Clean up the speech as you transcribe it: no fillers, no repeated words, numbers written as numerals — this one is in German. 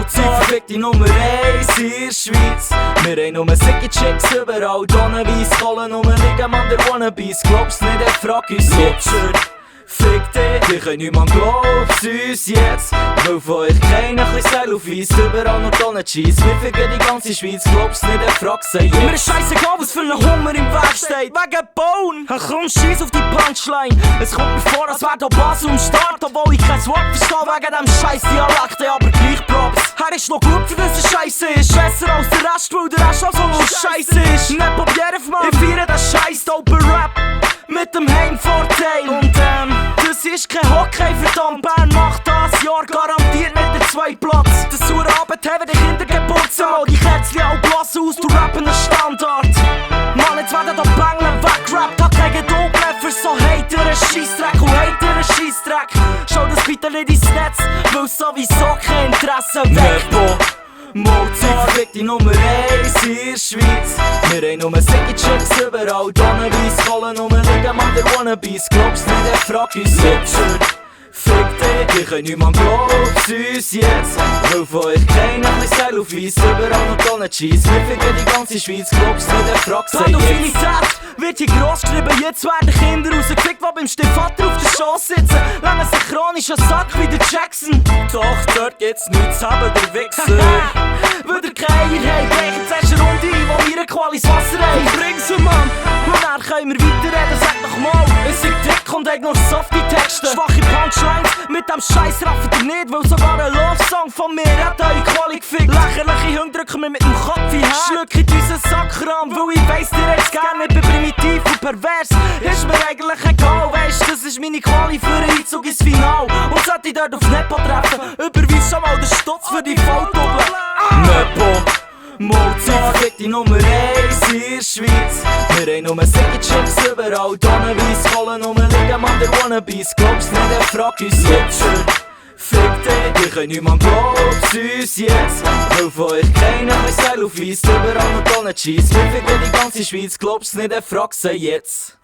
Mozart, fick die Nummer 1 in der Schweiz. Wir haben nur sicke Chicks überall, tonnenweise Kohlen rumliegen, man, der Wannabes. Glaubst nicht, er fragt uns jetzt. Fick dich, wir können niemand glaub's uns jetzt. Weil von euch keiner chli Seil auf Eis, überall noch Tonnen-Cheese. Wir ficken die ganze Schweiz, glaub's nicht, er fragt sie jetzt. Mir ist scheissegal, was für ein Hummer im Weg steht. Wegen Bone, komm, scheiss auf die Punchline. Es kommt mir vor, als wär da Basel am Start, obwohl ich kein Wort verstehe wegen dem scheiß Dialekt, aber gleich Props. Er ist noch gut, für das er scheisse ist. Besser als der Rest, weil der Rest also noch scheisse ist. Nicht Bob Jeref, Mann, ich feiere den scheiß dope Rap mit dem Heimvorteil. Und das ist kein Hockey, verdammt. Bern macht das Jahr garantiert nicht der 2 Platz. Das sauer Abend haben dich in der Geburtstag. Die Kerzchen auch blassen aus, du rappen ein Standard. Mann, jetzt werden da Bängeln weggerappt. Hab keine Geduld mehr für so Hater, ein Scheissdreck und Hater, ein Scheissdreck. Schau das bitte nicht ins Netz, weil sowieso kein Interesse weg. Mozart, fick die Nummer 1 in der Schweiz. Wir haben nur sicke Chicks überall, tonnenweise Kohlen rumliegen, man, der Wannabes. Glaubst nicht, er fragt uns jetzt. Fick dich, wir können niemand glaub's uns jetzt. Weil von euch keiner chli Seil auf Eis, überall noch Tonnen-Cheese. Wir ficken die ganze Schweiz, glaubst nicht, er fragt sie jetzt. Pädophilität wird hier gross geschrieben, jetzt werden Kinder rausgefickt, die beim Stiefvater auf der Chance sitzen. Lange synchronischer Sack wie der Jackson. Doch dort gibt's nichts zu haben, der Wichser. Weil der keine Eier hat, brechen zuerst eine Runde ein, wo wir ein Qualis Wasser haben. Bring's mir, Mann, und dann können wir weiterreden, sag doch mal. Es sind dick und hat noch softe Texte. Schwache Punchlines, mit dem Scheiß raffen ihr nicht, weil sogar ein Love-Song von mir hat eure Quali gefickt. Lächerliche Hunde drücken wir mit dem Kopf in Hand. Schluckt unseren Sackkram, weil ich weiss, ihr hätt's gern. Ich bin primitiv und pervers, ist mir eigentlich egal. Weisst, das ist meine Quali für einen Einzug ins Final. Und sollte ich dort auf Nepo treffen, überweis schon mal den Stutz für die Fotodoppel. Nepo, Mozart, fick die Nummer 1 in der Schweiz. Wir haben nur sicke Chicks überall, tonnenweise Kohlen rumliegen, man, der Wannabes. Glaubst nicht, er fragt uns jetzt. Fick dich, wir können niemand glaub's uns jetzt. Weil von euch keiner chli Seil auf Eis, überall noch Tonnen-Cheese. Wir ficken die ganze Schweiz, glaubst nicht, er fragt sie jetzt.